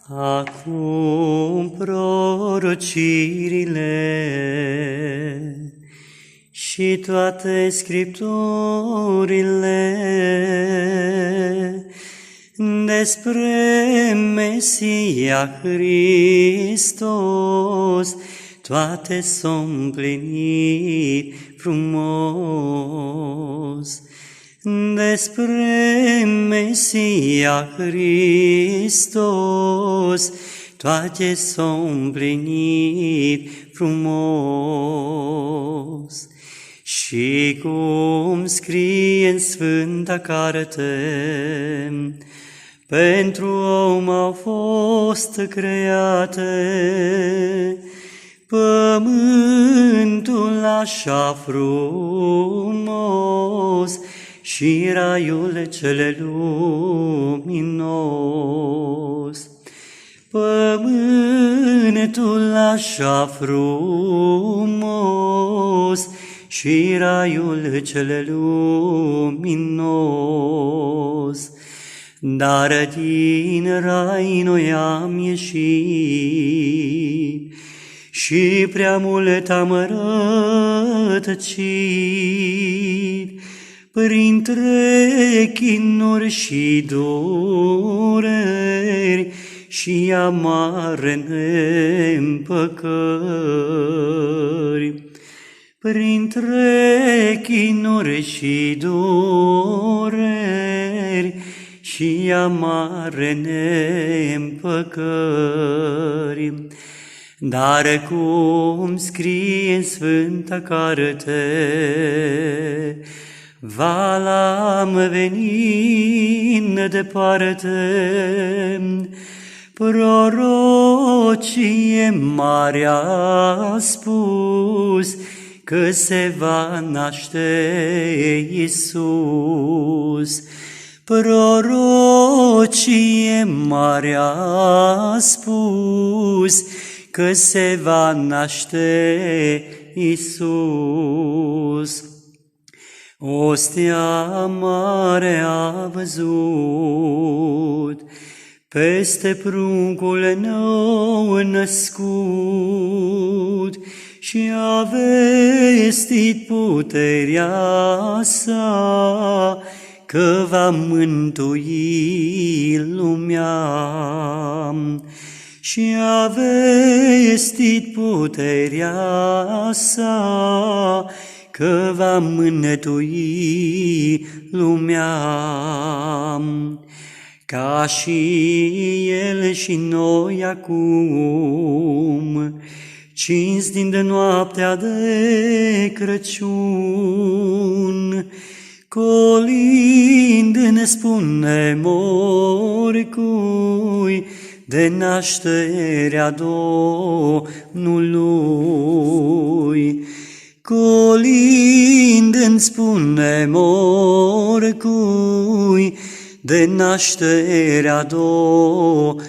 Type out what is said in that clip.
Acum prorocirile și toate scripturile despre Mesia Hristos, toate s-au împlinit frumos. Despre Mesia Hristos, toate s-au împlinit frumos. Și cum scrie în Sfânta Carte, pentru om au fost create, pământul așa frumos și raiul cel luminos. Pământul așa frumos și raiul cel luminos. Dar din rai noi am ieșit și prea mult am rătăcit printre chinuri și dureri și amare neîmpăcări. Printre chinuri și dureri și amare neîmpăcări. Dar cum scrie în Sfânta Carte, Valam venind departe, prorocie mare a spus că se va naște Iisus. Prorocie mare a spus că se va naște Iisus. Ostia mare a văzut peste pruncul nou născut și a vestit puterea sa că va mântui lumea. Și a vestit puterea sa că va mântui lumea. Ca și El și noi acum, cinstind noaptea de Crăciun, colind ne spunem oricui de nașterea Domnului. Colind îmi spunem oricui de nașterea Domnului.